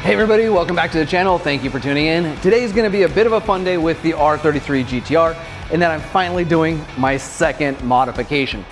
Hey everybody, welcome back to the channel. Thank you for tuning in. Today's gonna be a bit of a fun day with the R33 GTR, in that I'm finally doing my second modification.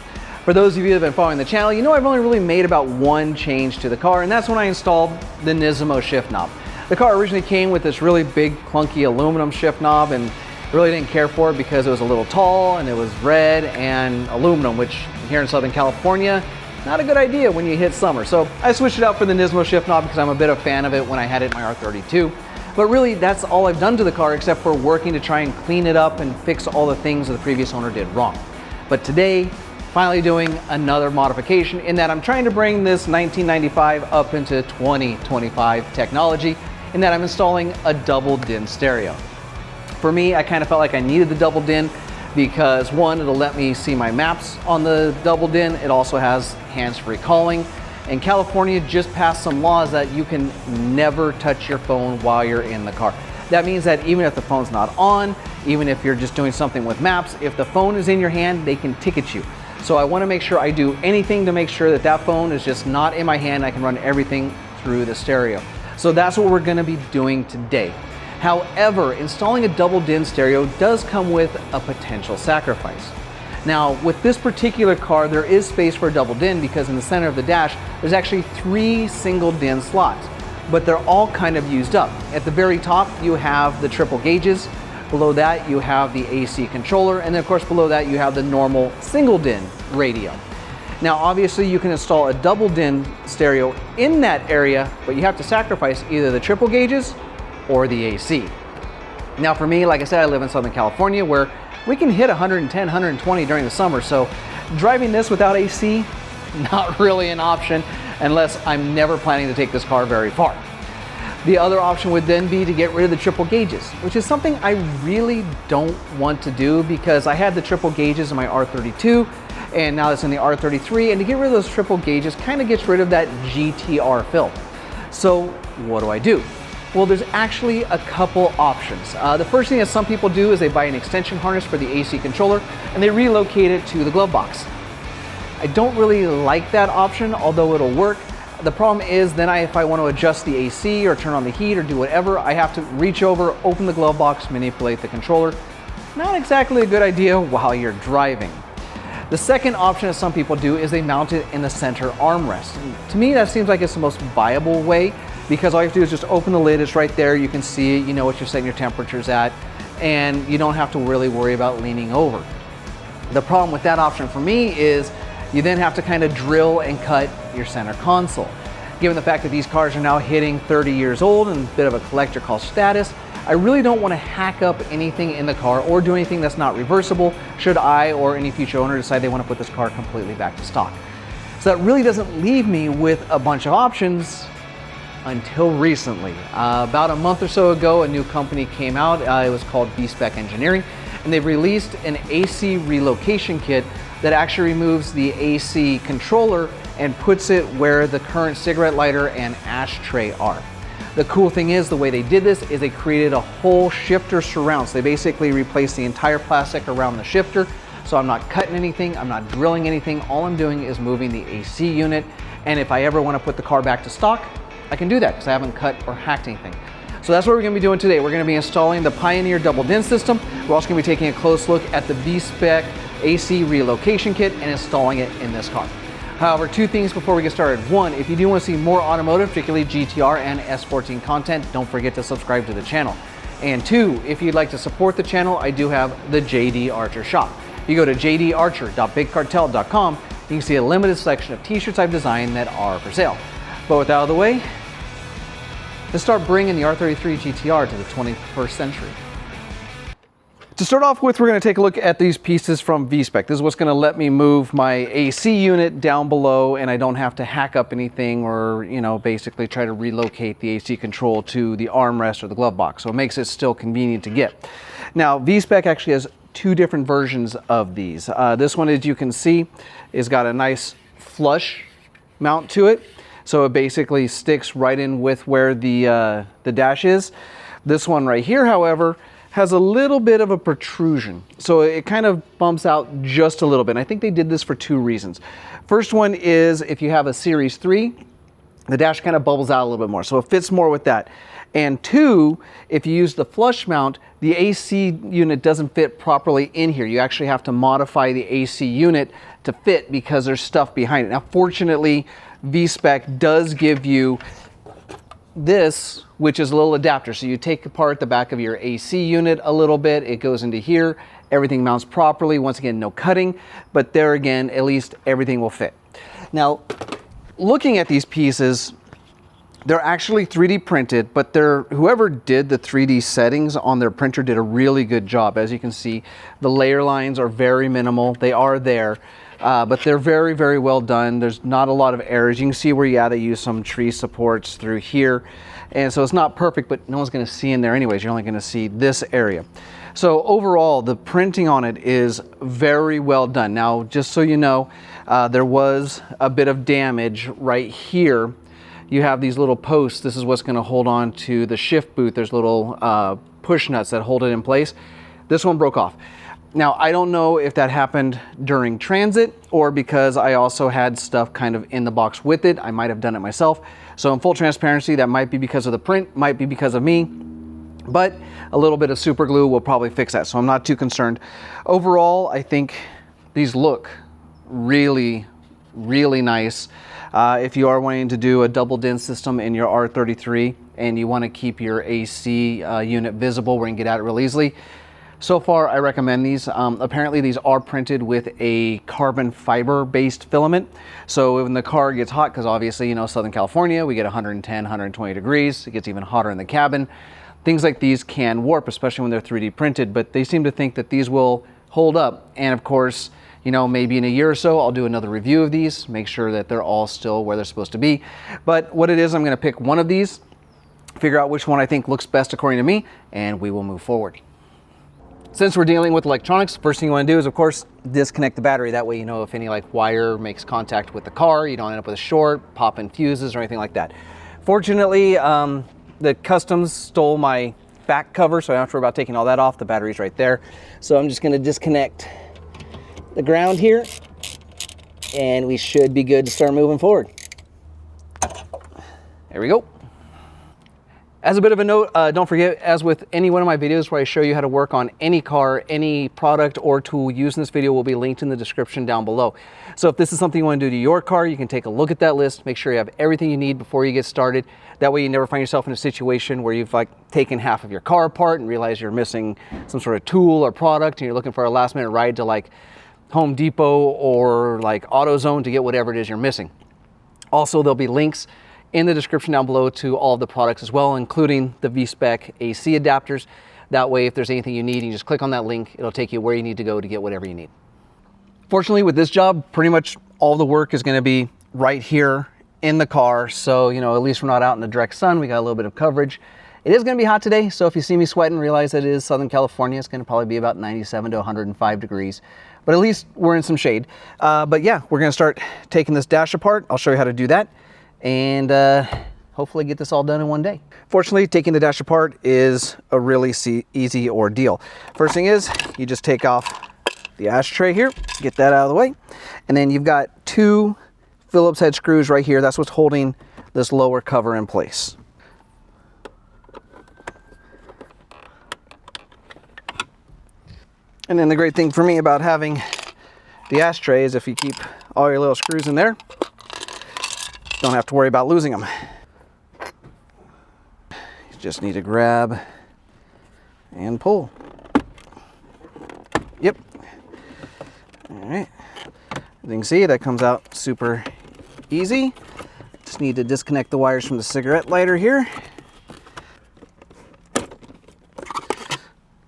For those of you that have been following the channel, you know I've only really made about one change to the car, and that's when I installed the Nismo shift knob. The car originally came with this really big, clunky aluminum shift knob, and really didn't care for it because it was a little tall and it was red and aluminum, which here in Southern California, not a good idea when you hit summer. So I switched it out for the Nismo shift knob because I'm a bit of a fan of it when I had it in my R32. But really, that's all I've done to the car except for working to try and clean it up and fix all the things that the previous owner did wrong. But today, finally doing another modification in that I'm trying to bring this 1995 up into 2025 technology, in that I'm installing a double DIN stereo. For me, I kind of felt like I needed the double DIN because one, it'll let me see my maps on the double DIN. It also has hands-free calling. And California just passed some laws that you can never touch your phone while you're in the car. That means that even if the phone's not on, even if you're just doing something with maps, if the phone is in your hand, they can ticket you. So I want to make sure I do anything to make sure that that phone is just not in my hand. I can run everything through the stereo. So that's what we're going to be doing today. However, installing a double DIN stereo does come with a potential sacrifice. Now, with this particular car, there is space for a double DIN because in the center of the dash, there's actually 3 single DIN slots, but they're all kind of used up. At the very top, you have the triple gauges. Below that, you have the AC controller. And then of course, below that, you have the normal single DIN radio. Now, obviously you can install a double DIN stereo in that area, but you have to sacrifice either the triple gauges or the AC. Now for me, like I said, I live in Southern California where we can hit 110, 120 during the summer. So driving this without AC, not really an option unless I'm never planning to take this car very far. The other option would then be to get rid of the triple gauges, which is something I really don't want to do because I had the triple gauges in my R32 and now it's in the R33, and to get rid of those triple gauges kind of gets rid of that GTR feel. So what do? Well, there's actually a couple options. The first thing that some people do is they buy an extension harness for the AC controller and they relocate it to the glove box. I don't really like that option, although it'll work. The problem is then if I want to adjust the AC or turn on the heat or do whatever, I have to reach over, open the glove box, manipulate the controller. Not exactly a good idea while you're driving. The second option that some people do is they mount it in the center armrest. And to me, that seems like it's the most viable way because all you have to do is just open the lid, it's right there, you can see it, you know what you're setting your temperatures at, and you don't have to really worry about leaning over. The problem with that option for me is you then have to kind of drill and cut your center console. Given the fact that these cars are now hitting 30 years old and a bit of a collector call status, I really don't want to hack up anything in the car or do anything that's not reversible should I or any future owner decide they want to put this car completely back to stock. So that really doesn't leave me with a bunch of options until recently. About a month or so ago, a new company came out. It was called V-Spec Engineering, and they've released an AC relocation kit that actually removes the AC controller and puts it where the current cigarette lighter and ashtray are. The cool thing is the way they did this is they created a whole shifter surround. So they basically replaced the entire plastic around the shifter. So I'm not cutting anything, I'm not drilling anything. All I'm doing is moving the AC unit. And if I ever want to put the car back to stock, I can do that because I haven't cut or hacked anything. So that's what we're going to be doing today. We're going to be installing the Pioneer double DIN system. We're also going to be taking a close look at the V-Spec AC relocation kit and installing it in this car. However, 2 things before we get started. 1, if you do want to see more automotive, particularly GTR and S14 content, don't forget to subscribe to the channel. And 2, if you'd like to support the channel, I do have the JD Archer shop. You go to jdarcher.bigcartel.com, you can see a limited selection of t-shirts I've designed that are for sale. But with that out of the way, let's start bringing the R33 GTR to the 21st century. To start off with, we're going to take a look at these pieces from V-Spec. This is what's going to let me move my AC unit down below and I don't have to hack up anything or, basically try to relocate the AC control to the armrest or the glove box. So it makes it still convenient to get. Now, V-Spec actually has 2 different versions of these. This one, as you can see, has got a nice flush mount to it. So it basically sticks right in with where the dash is. This one right here, however, has a little bit of a protrusion. So it kind of bumps out just a little bit. And I think they did this for 2 reasons. First one is if you have a Series 3, the dash kind of bubbles out a little bit more, so it fits more with that. And two, if you use the flush mount, the AC unit doesn't fit properly in here. You actually have to modify the AC unit to fit because there's stuff behind it. Now, fortunately, VSpec does give you this, which is a little adapter. So you take apart the back of your AC unit a little bit, it goes into here, everything mounts properly. Once again, no cutting, but there again, at least everything will fit. Now, looking at these pieces, they're actually 3D printed, but whoever did the 3D settings on their printer did a really good job. As you can see, the layer lines are very minimal. They are there, but they're very, very well done. There's not a lot of errors. You can see where, yeah, they use some tree supports through here. And so it's not perfect, but no one's gonna see in there anyways. You're only gonna see this area. So overall, the printing on it is very well done. Now, just so you know, there was a bit of damage right here. You have these little posts. This is what's going to hold on to the shift boot. There's little push nuts that hold it in place. This one broke off. Now, I don't know if that happened during transit or because I also had stuff kind of in the box with it. I might have done it myself. So in full transparency, that might be because of the print, might be because of me, but a little bit of super glue will probably fix that. So I'm not too concerned. Overall, I think these look really, really nice. If you are wanting to do a double DIN system in your R33 and you want to keep your AC unit visible where you can get at it real easily, so far I recommend these. Apparently these are printed with a carbon fiber based filament. So when the car gets hot, because obviously, you know, Southern California, we get 110, 120 degrees. It gets even hotter in the cabin. Things like these can warp, especially when they're 3D printed, but they seem to think that these will hold up. And of course, you know, maybe in a year or so, I'll do another review of these, make sure that they're all still where they're supposed to be. But what it is, I'm gonna pick one of these, figure out which one I think looks best according to me, and we will move forward. Since we're dealing with electronics, first thing you wanna do is, of course, disconnect the battery. That way you know if any like wire makes contact with the car, you don't end up with a short, pop-in fuses or anything like that. Fortunately, the customs stole my back cover, so I don't have to worry about taking all that off. The battery's right there. So I'm just gonna disconnect the ground here, and we should be good to start moving forward. There we go. As a bit of a note, don't forget, as with any one of my videos where I show you how to work on any car, any product or tool used in this video will be linked in the description down below. So if this is something you want to do to your car, you can take a look at that list, make sure you have everything you need before you get started. That way you never find yourself in a situation where you've like taken half of your car apart and realize you're missing some sort of tool or product and you're looking for a last minute ride to like Home Depot or like AutoZone to get whatever it is you're missing. Also, there'll be links in the description down below to all of the products as well, including the VSpec AC adapters. That way, if there's anything you need, you just click on that link. It'll take you where you need to go to get whatever you need. Fortunately, with this job, pretty much all the work is going to be right here in the car. So, you know, at least we're not out in the direct sun. We got a little bit of coverage. It is going to be hot today, so if you see me sweating, realize that it is Southern California. It's going to probably be about 97 to 105 degrees, but at least we're in some shade. But yeah, we're going to start taking this dash apart. I'll show you how to do that, and hopefully get this all done in one day. Fortunately, taking the dash apart is a really easy ordeal. First thing is, you just take off the ashtray here, get that out of the way, and then you've got two Phillips head screws right here. That's what's holding this lower cover in place. And then the great thing for me about having the ashtray is if you keep all your little screws in there, don't have to worry about losing them. You just need to grab and pull. Yep. All right. As you can see, that comes out super easy. Just need to disconnect the wires from the cigarette lighter here.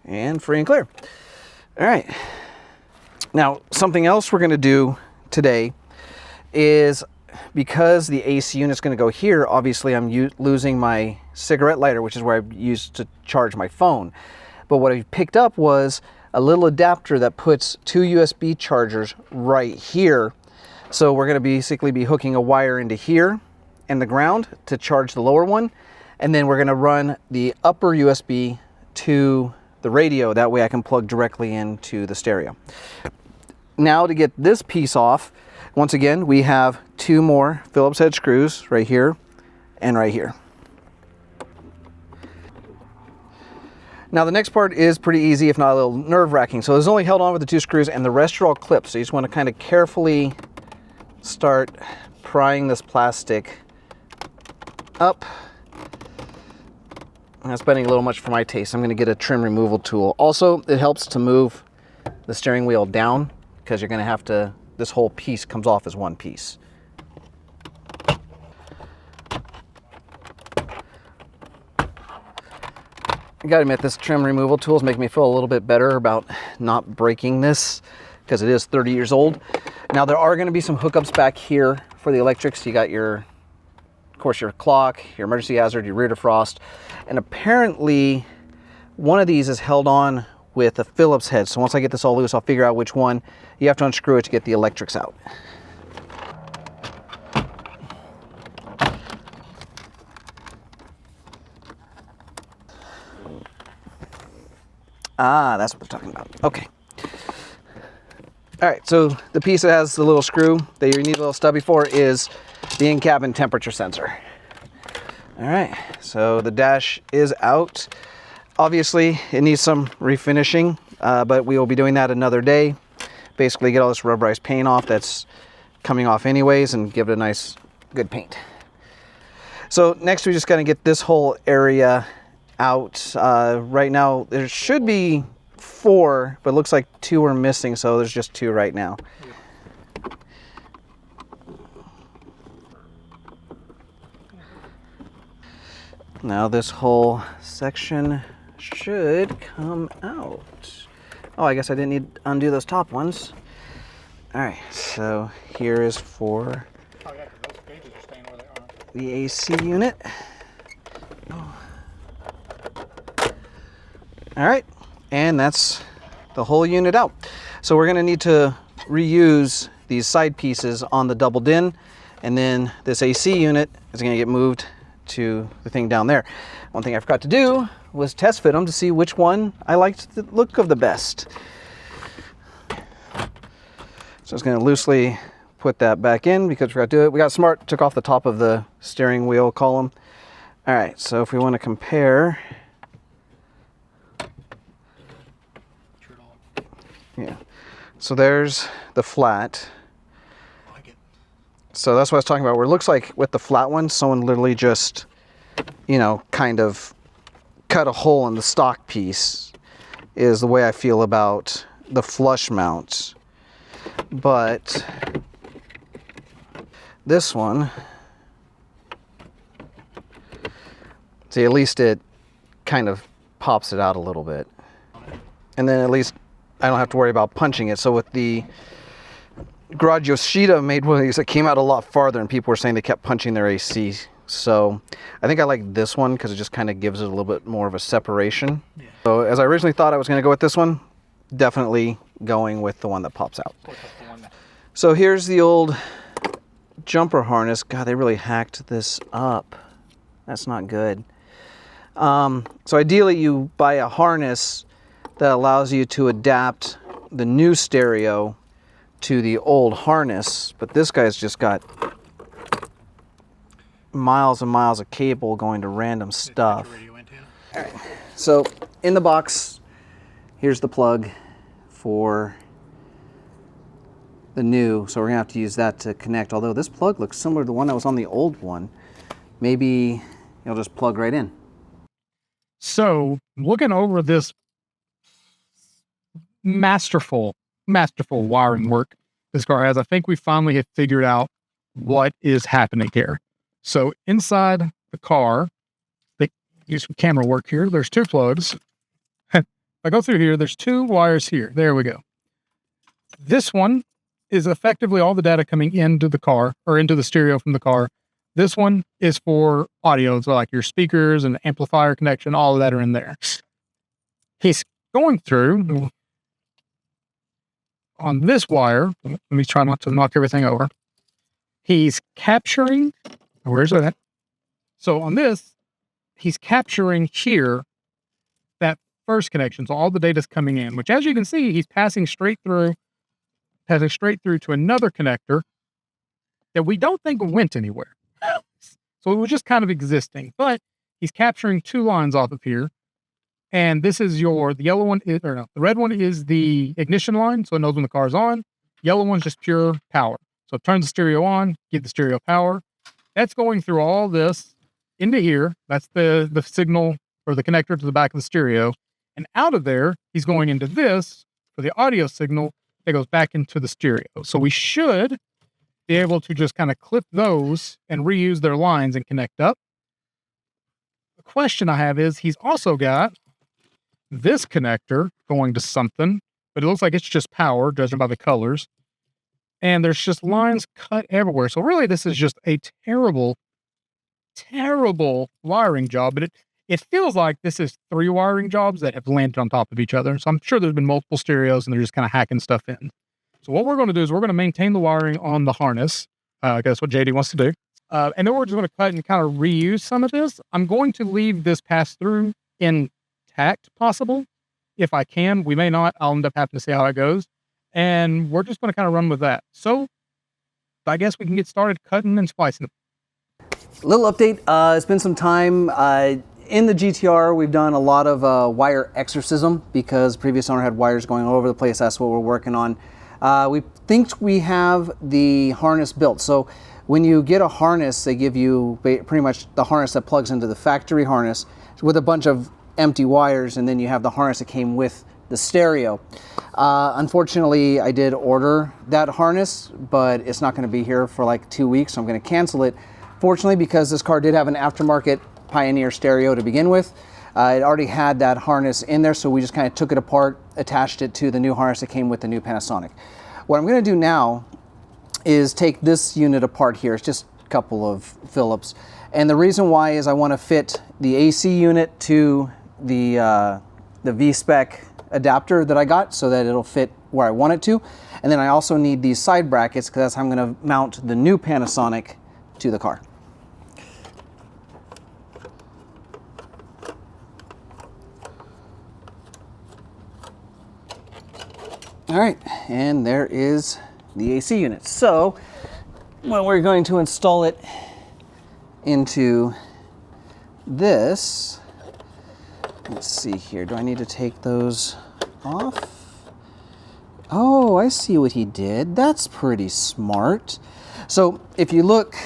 And free and clear. All right, now something else we're going to do today is, because the AC unit's going to go here, obviously I'm losing my cigarette lighter, which is where I used to charge my phone. But what I picked up was a little adapter that puts two USB chargers right here. So we're going to basically be hooking a wire into here and the ground to charge the lower one. And then we're going to run the upper USB to the radio. That way I can plug directly into the stereo. Now to get this piece off, once again, we have two more Phillips head screws right here. and right here. Now the next part is pretty easy, if not a little nerve-wracking. So it's only held on with the 2 screws, and the rest are all clips. So you just want to kind of carefully start prying this plastic up. That's bending a little much for my taste. I'm going to get a trim removal tool. Also, it helps to move the steering wheel down, because you're going to have to, this whole piece comes off as one piece. I gotta admit, this trim removal tool is making me feel a little bit better about not breaking this, because it is 30 years old. Now there are gonna be some hookups back here for the electrics. You got your, of course, your clock, your emergency hazard, your rear defrost, and apparently one of these is held on with a Phillips head. So once I get this all loose, I'll figure out which one. You have to unscrew it to get the electrics out. Ah, that's what they're talking about. Okay. All right, so the piece that has the little screw that you need a little stubby for is the in-cabin temperature sensor. All right, so the dash is out. Obviously, it needs some refinishing, but we will be doing that another day. Basically, get all this rubberized paint off that's coming off anyways and give it a nice, good paint. So next, we're just gonna get this whole area out. Right now there should be 4, but it looks like 2 are missing, so there's just 2 right now. Now this whole section should come out. Oh, I guess I didn't need to undo those top ones. All right, so here is for the AC unit. All right, and that's the whole unit out. So we're gonna need to reuse these side pieces on the double din, and then this AC unit is gonna get moved to the thing down there. One thing I forgot to do was test fit them to see which one I liked the look of the best. So I was gonna loosely put that back in because we forgot to do it. We got smart, took off the top of the steering wheel column. All right, so if we wanna compare, yeah, so there's the flat. So that's what I was talking about, where it looks like with the flat one, someone literally just, you know, kind of cut a hole in the stock piece, is the way I feel about the flush mounts. But this one, see, at least it kind of pops it out a little bit. And then at least I don't have to worry about punching it. So with the Garage Yoshida made one of these that came out a lot farther, and people were saying they kept punching their AC. So I think I like this one because it just kind of gives it a little bit more of a separation. Yeah. So as I originally thought I was going to go with this one, definitely going with the one that pops out. So here's the old jumper harness. God, they really hacked this up. That's not good. So ideally you buy a harness that allows you to adapt the new stereo to the old harness, but this guy's just got miles and miles of cable going to random stuff. All right, so in the box, here's the plug for the new, so we're gonna have to use that to connect, although this plug looks similar to the one that was on the old one. Maybe you'll just plug right in. So looking over this masterful wiring work this car has, I think we finally have figured out what is happening here. So inside the car, they use some camera work here. There's 2 plugs. If I go through here, there's 2 wires here. There we go. This one is effectively all the data coming into the car, or into the stereo from the car. This one is for audio, so like your speakers and amplifier connection, all of that are in there. He's going through on this wire. Let me try not to knock everything over. He's capturing, where's that? So on this, he's capturing here that first connection. So all the data's coming in, which as you can see, he's passing straight through to another connector that we don't think went anywhere. So it was just kind of existing, but he's capturing 2 lines off of here. And this is the yellow one is, or no, the red one is the ignition line. So it knows when the car's on. Yellow one's just pure power. So it turns the stereo on, give the stereo power. That's going through all this into here. That's the signal or the connector to the back of the stereo. And out of there, he's going into this for the audio signal that goes back into the stereo. So we should be able to just kind of clip those and reuse their lines and connect up. The question I have is, he's also got this connector going to something, but it looks like it's just power, judging by the colors. And there's just lines cut everywhere. So really, this is just a terrible, terrible wiring job. But it feels like this is 3 wiring jobs that have landed on top of each other. So I'm sure there's been multiple stereos and they're just kind of hacking stuff in. So what we're going to do is we're going to maintain the wiring on the harness. I guess what JD wants to do. And then we're just going to cut and kind of reuse some of this. I'm going to leave this pass-through intact, possible. If I can, we may not. I'll end up having to see how it goes. And we're just going to kind of run with that. So I guess we can get started cutting and splicing them. Little update. It's been some time. In the GTR, we've done a lot of wire exorcism because previous owner had wires going all over the place. That's what we're working on. We think we have the harness built. So when you get a harness, they give you pretty much the harness that plugs into the factory harness with a bunch of empty wires, and then you have the harness that came with the stereo. Unfortunately, I did order that harness, but it's not going to be here for like 2 weeks, so I'm going to cancel it. Fortunately, because this car did have an aftermarket Pioneer stereo to begin with, it already had that harness in there, so we just kind of took it apart, attached it to the new harness that came with the new Panasonic. What I'm going to do now is take this unit apart here. It's just a couple of Phillips. And the reason why is I want to fit the AC unit to the V-Spec adapter that I got so that it'll fit where I want it to. And then I also need these side brackets because that's how I'm going to mount the new Panasonic to the car. All right, and there is the AC unit. So when we're going to install it into this, let's see here. Do I need to take those off? Oh, I see what he did. That's pretty smart. So if you look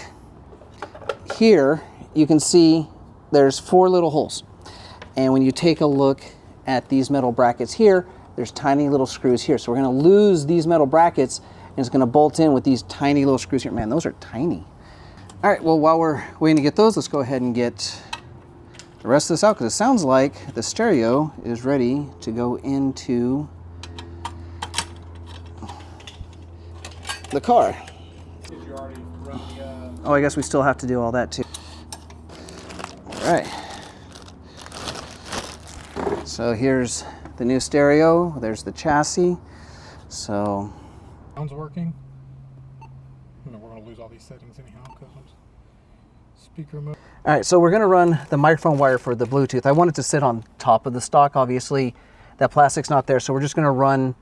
here, you can see there's 4 little holes. And when you take a look at these metal brackets here, there's tiny little screws here. So we're going to lose these metal brackets, and it's going to bolt in with these tiny little screws here. Man, those are tiny. All right, well, while we're waiting to get those, let's go ahead and get the rest of this out, because it sounds like the stereo is ready to go into the car. Did you already run the, Oh, I guess we still have to do all that too. All right. So here's the new stereo. There's the chassis. So sound's working. No, we're going to lose all these settings anyhow because speaker mode. All right, so we're going to run the microphone wire for the Bluetooth. I want it to sit on top of the stock. Obviously, that plastic's not there, so we're just going to run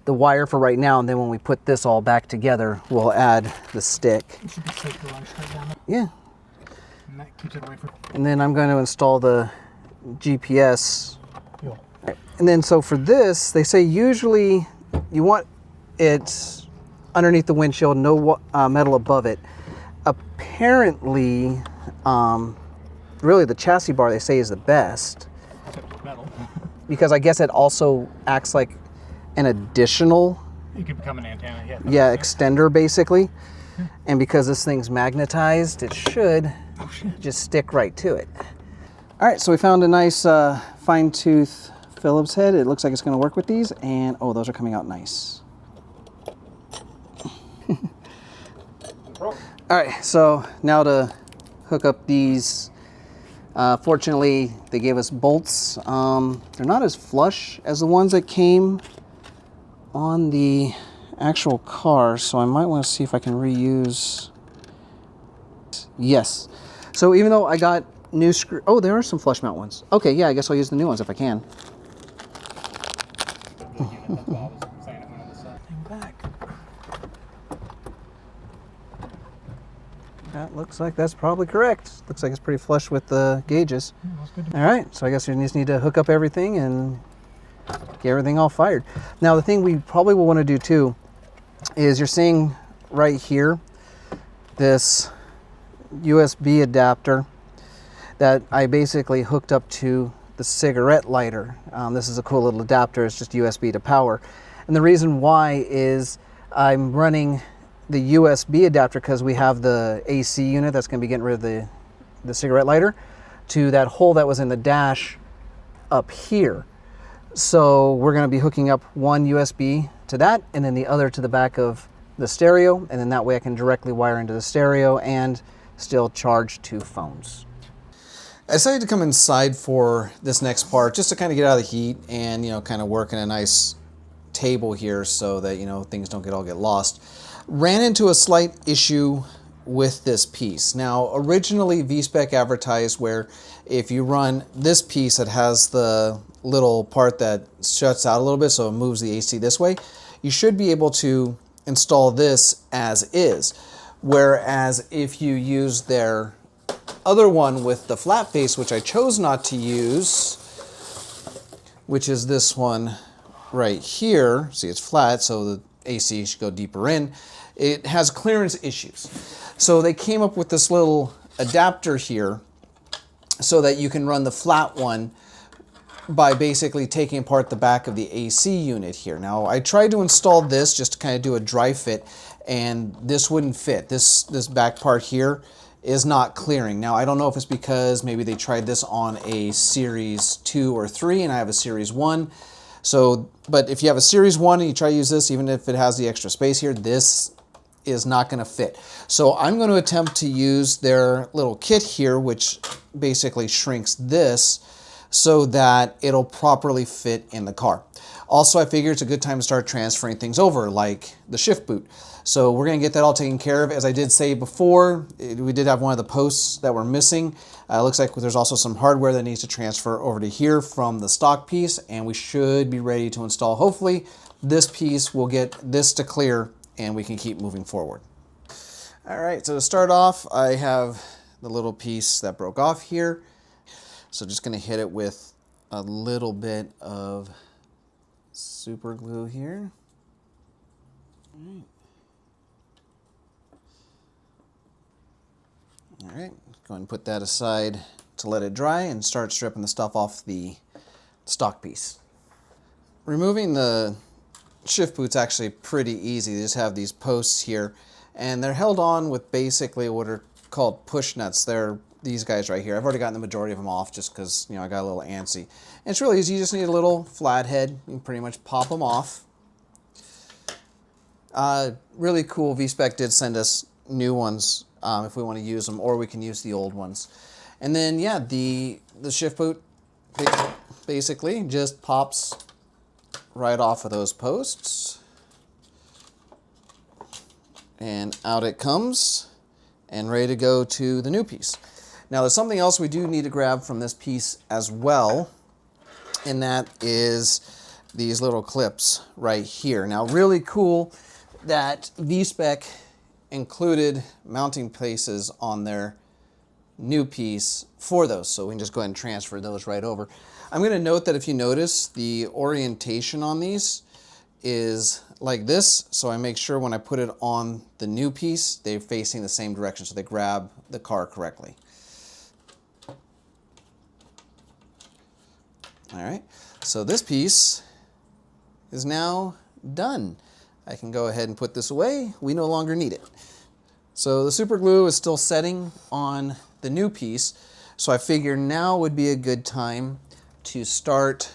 the wire for right now, and then when we put this all back together, we'll add the stick. It should be safe to run straight down. Yeah. And that keeps it away from. And then I'm going to install the GPS. Yeah. And then so for this, they say usually you want it underneath the windshield, no metal above it. Apparently, really the chassis bar they say is the best. Metal. Because I guess it also acts like an additional, It could become an antenna. yeah, extender basically. And because this thing's magnetized, it should just stick right to it. All right, so we found a nice fine tooth Phillips head. It looks like it's going to work with these, and oh, those are coming out nice. All right, so now to hook up these. Fortunately, they gave us bolts. They're not as flush as the ones that came on the actual car, so I might want to see if I can reuse. Yes. So even though I got new screw, oh, there are some flush mount ones. Okay, yeah, I guess I'll use the new ones if I can. That looks like that's probably correct. Looks like it's pretty flush with the gauges. Yeah, that's good. All right, so I guess we just need to hook up everything and get everything all fired. Now the thing we probably will want to do too is you're seeing right here this USB adapter that I basically hooked up to the cigarette lighter. This is a cool little adapter. It's just USB to power. And the reason why is I'm running the USB adapter because we have the AC unit that's going to be getting rid of the cigarette lighter to that hole that was in the dash up here. So we're going to be hooking up one USB to that and then the other to the back of the stereo, and then that way I can directly wire into the stereo and still charge two phones. I decided to come inside for this next part just to kind of get out of the heat and, you know, kind of work in a nice table here so that, you know, things don't get lost. Ran into a slight issue with this piece. Now, originally VSpec advertised where if you run this piece that has the little part that shuts out a little bit so it moves the AC this way, you should be able to install this as is. Whereas if you use their other one with the flat face, which I chose not to use, which is this one right here, see it's flat so the AC should go deeper in, it has clearance issues. So they came up with this little adapter here so that you can run the flat one by basically taking apart the back of the AC unit here. Now I tried to install this just to kind of do a dry fit and this wouldn't fit. This back part here is not clearing. Now I don't know if it's because maybe they tried this on a Series 2 or 3 and I have a Series 1. So, but if you have a Series 1 and you try to use this, even if it has the extra space here, this is not going to fit. So I'm going to attempt to use their little kit here, which basically shrinks this so that it'll properly fit in the car. Also, I figure it's a good time to start transferring things over, like the shift boot. So we're going to get that all taken care of. As I did say before, we did have one of the posts that were missing. Looks like there's also some hardware that needs to transfer over to here from the stock piece, and we should be ready to install. Hopefully, this piece will get this to clear, and we can keep moving forward. All right, so to start off, I have the little piece that broke off here. So just going to hit it with a little bit of super glue here. All right, go ahead and put that aside to let it dry and start stripping the stuff off the stock piece. Removing the shift boot's actually pretty easy. They just have these posts here and they're held on with basically what are called push nuts. They're these guys right here. I've already gotten the majority of them off just because, you know, I got a little antsy. And it's really easy. You just need a little flathead. You can pretty much pop them off. Really cool. VSpec did send us new ones if we want to use them, or we can use the old ones. And then, yeah, the shift boot basically just pops right off of those posts. And out it comes and ready to go to the new piece. Now there's something else we do need to grab from this piece as well, and that is these little clips right here. Now really cool that VSpec included mounting places on their new piece for those, so we can just go ahead and transfer those right over. I'm going to note that if you notice, the orientation on these is like this, so I make sure when I put it on the new piece, they're facing the same direction, so they grab the car correctly. All right, so this piece is now done. I can go ahead and put this away. We no longer need it. So the super glue is still setting on the new piece, so I figure now would be a good time to start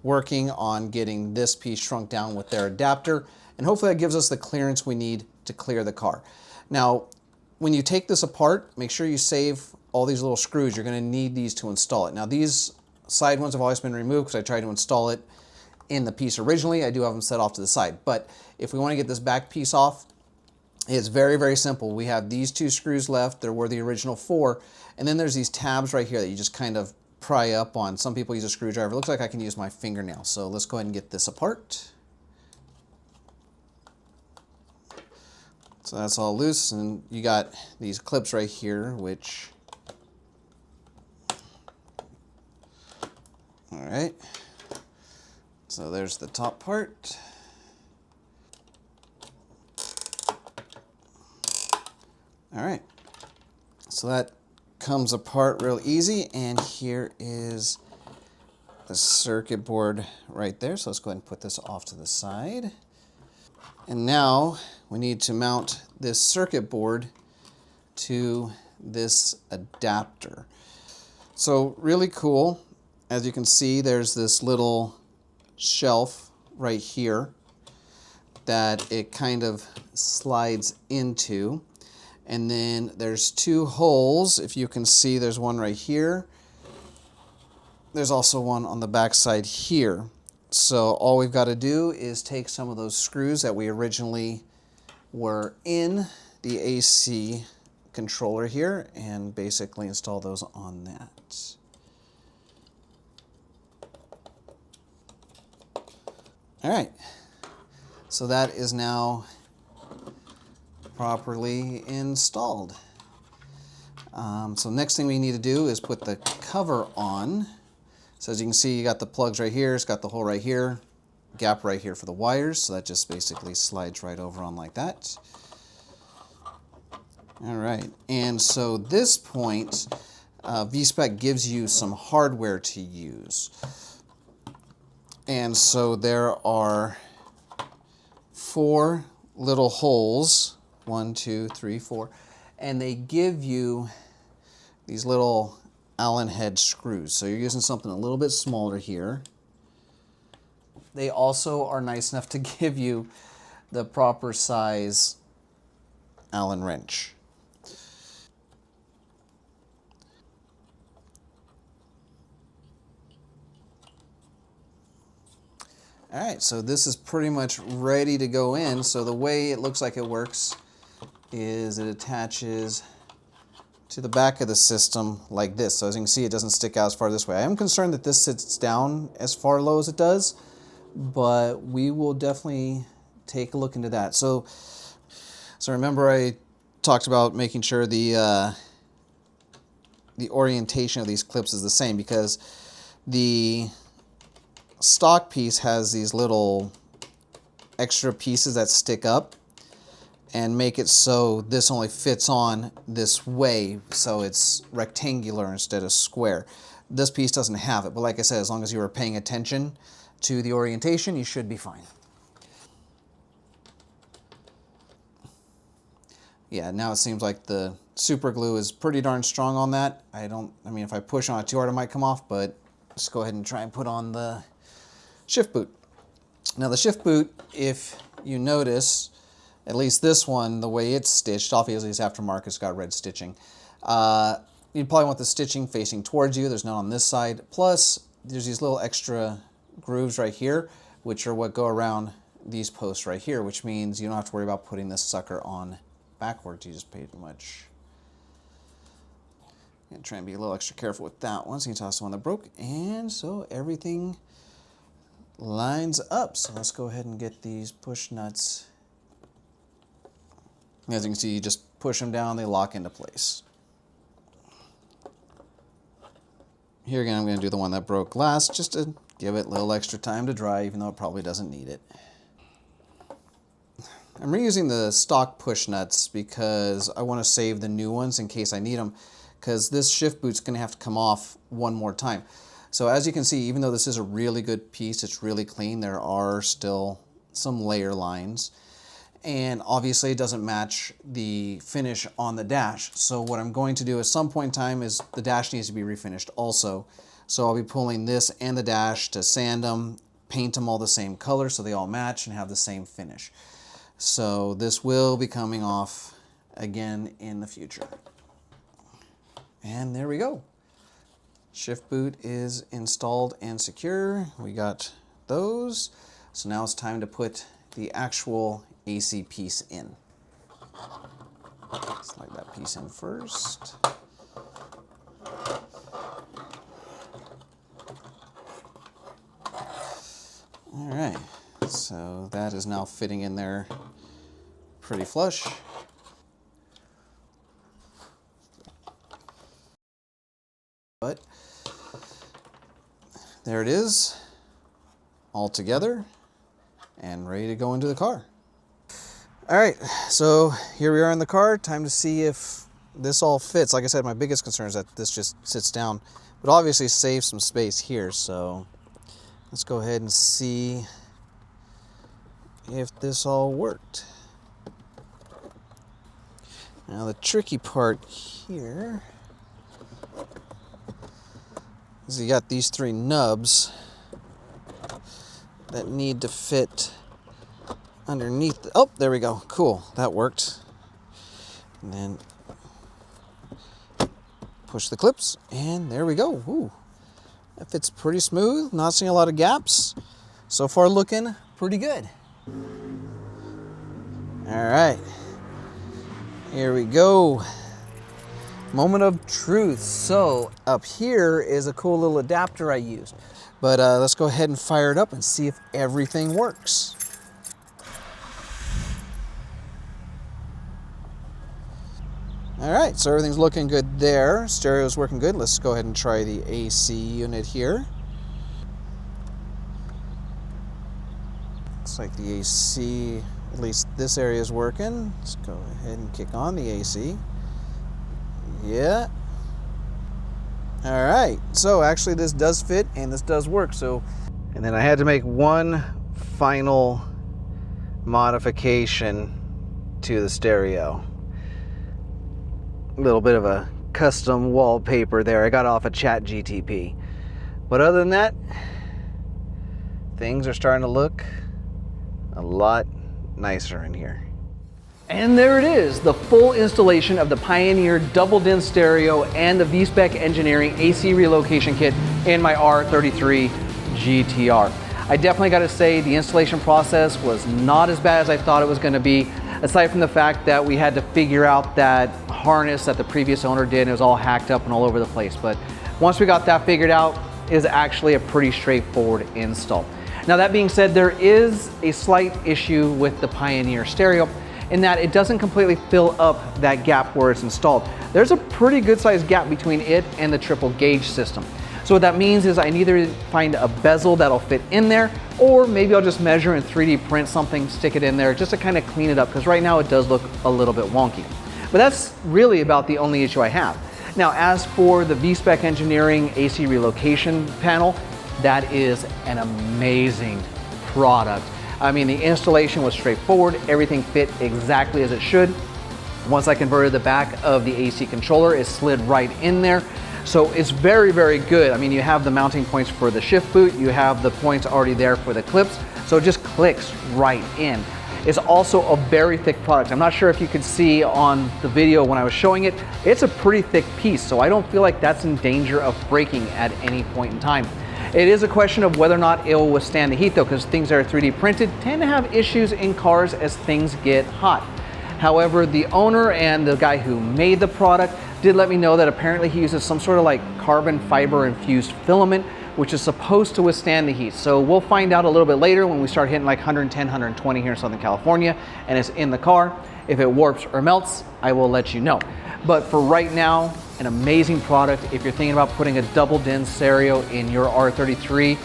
working on getting this piece shrunk down with their adapter, and hopefully that gives us the clearance we need to clear the car. Now, when you take this apart, make sure you save all these little screws. You're going to need these to install it. Now, these side ones have always been removed because I tried to install it in the piece originally. I do have them set off to the side, but if we want to get this back piece off, it's very, very simple. We have these two screws left. There were the original 4, and then there's these tabs right here that you just kind of pry up on. Some people use a screwdriver. It looks like I can use my fingernail. So let's go ahead and get this apart. So that's all loose, and you got these clips right here, which, all right. So there's the top part. All right. So that comes apart real easy, and here is the circuit board right there. So let's go ahead and put this off to the side. And now we need to mount this circuit board to this adapter. So really cool. As you can see, there's this little shelf right here that it kind of slides into. And then there's two holes. If you can see, there's one right here. There's also one on the back side here. So all we've got to do is take some of those screws that we originally were in the AC controller here and basically install those on that. All right, so that is now properly installed. So next thing we need to do is put the cover on. So as you can see, you got the plugs right here, it's got the hole right here, gap right here for the wires, so that just basically slides right over on like that. All right, and so this point, VSpec gives you some hardware to use. And so there are 4 little holes, 1, 2, 3, 4, and they give you these little Allen head screws. So you're using something a little bit smaller here. They also are nice enough to give you the proper size Allen wrench. All right, so this is pretty much ready to go in. So the way it looks like it works is it attaches to the back of the system like this. So as you can see, it doesn't stick out as far this way. I am concerned that this sits down as far low as it does, but we will definitely take a look into that. So remember I talked about making sure the orientation of these clips is the same, because the stock piece has these little extra pieces that stick up and make it so this only fits on this way, so it's rectangular instead of square. This piece doesn't have it, but like I said, as long as you were paying attention to the orientation, you should be fine. Yeah, now it seems like the super glue is pretty darn strong on that. I mean, if I push on it too hard, it might come off, but let's go ahead and try and put on the shift boot. Now the shift boot, if you notice, at least this one, the way it's stitched, obviously it's aftermarket, it's got red stitching. You'd probably want the stitching facing towards you. There's none on this side. Plus, there's these little extra grooves right here, which are what go around these posts right here, which means you don't have to worry about putting this sucker on backwards. You just pretty much gonna try and be a little extra careful with that one. So you can toss the one that broke, and so everything lines up. So let's go ahead and get these push nuts. As you can see, you just push them down, they lock into place. Here again, I'm going to do the one that broke last, just to give it a little extra time to dry, even though it probably doesn't need it. I'm reusing the stock push nuts because I want to save the new ones in case I need them, because this shift boot's going to have to come off one more time. So as you can see, even though this is a really good piece, it's really clean, there are still some layer lines. And obviously it doesn't match the finish on the dash. So what I'm going to do at some point in time is the dash needs to be refinished also. So I'll be pulling this and the dash to sand them, paint them all the same color so they all match and have the same finish. So this will be coming off again in the future. And there we go. Shift boot is installed and secure. We got those. So now it's time to put the actual AC piece in. Slide that piece in first. All right, so that is now fitting in there pretty flush. But there it is, all together and ready to go into the car. All right, so here we are in the car. Time to see if this all fits. Like I said, my biggest concern is that this just sits down, but obviously saves some space here. So let's go ahead and see if this all worked. Now the tricky part here is you got these three nubs that need to fit underneath. Oh, there we go. Cool. That worked. And then push the clips, and there we go. Ooh, that fits pretty smooth. Not seeing a lot of gaps. So far, looking pretty good. All right. Here we go. Moment of truth. So up here is a cool little adapter I used. But let's go ahead and fire it up and see if everything works. All right, so everything's looking good there. Stereo's working good. Let's go ahead and try the AC unit here. Looks like the AC, at least this area is working. Let's go ahead and kick on the AC. Yeah. All right, so actually this does fit and this does work. So, and then I had to make one final modification to the stereo. A little bit of a custom wallpaper there. I got off a ChatGTP. But other than that, things are starting to look a lot nicer in here. And there it is, the full installation of the Pioneer double-din stereo and the VSpec Engineering AC relocation kit in my R33 GTR. I definitely got to say the installation process was not as bad as I thought it was going to be, aside from the fact that we had to figure out that harness that the previous owner did and it was all hacked up and all over the place. But once we got that figured out, it is actually a pretty straightforward install. Now that being said, there is a slight issue with the Pioneer stereo in that it doesn't completely fill up that gap where it's installed. There's a pretty good sized gap between it and the triple gauge system. So what that means is I either find a bezel that'll fit in there, or maybe I'll just measure and 3D print something, stick it in there just to kind of clean it up, because right now it does look a little bit wonky. But that's really about the only issue I have. Now, as for the VSpec Engineering AC relocation panel, that is an amazing product. I mean, the installation was straightforward. Everything fit exactly as it should. Once I converted the back of the AC controller, it slid right in there. So it's very, very good. I mean, you have the mounting points for the shift boot, you have the points already there for the clips, so it just clicks right in. It's also a very thick product. I'm not sure if you could see on the video when I was showing it, it's a pretty thick piece, so I don't feel like that's in danger of breaking at any point in time. It is a question of whether or not it will withstand the heat though, because things that are 3D printed tend to have issues in cars as things get hot. However, the owner and the guy who made the product did let me know that apparently he uses some sort of like carbon fiber infused filament, which is supposed to withstand the heat. So we'll find out a little bit later when we start hitting like 110, 120 here in Southern California and it's in the car. If it warps or melts, I will let you know. But for right now, an amazing product. If you're thinking about putting a double din stereo in your R33,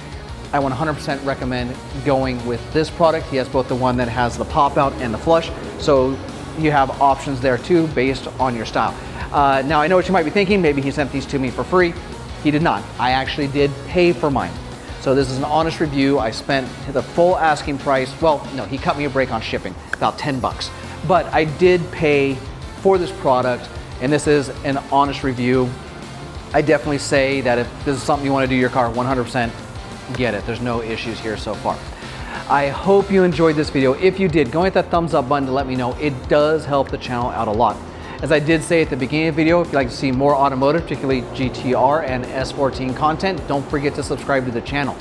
I 100% recommend going with this product. He has both the one that has the pop out and the flush. So you have options there too based on your style. Now I know what you might be thinking, maybe he sent these to me for free. He did not. I actually did pay for mine. So this is an honest review. I spent the full asking price. Well, no, he cut me a break on shipping, about 10 bucks. But I did pay for this product, and this is an honest review. I definitely say that if this is something you want to do your car, 100% get it. There's no issues here so far. I hope you enjoyed this video. If you did, go hit that thumbs up button to let me know. It does help the channel out a lot. As I did say at the beginning of the video, if you'd like to see more automotive, particularly GTR and S14 content, don't forget to subscribe to the channel.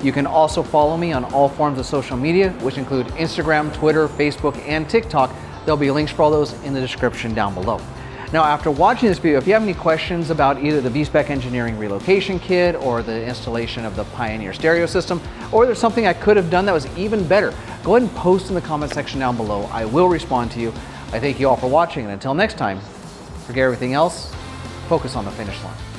You can also follow me on all forms of social media, which include Instagram, Twitter, Facebook, and TikTok. There'll be links for all those in the description down below. Now, after watching this video, if you have any questions about either the VSpec Engineering relocation kit or the installation of the Pioneer stereo system, or there's something I could have done that was even better, go ahead and post in the comment section down below. I will respond to you. I thank you all for watching, and until next time, forget everything else, focus on the finish line.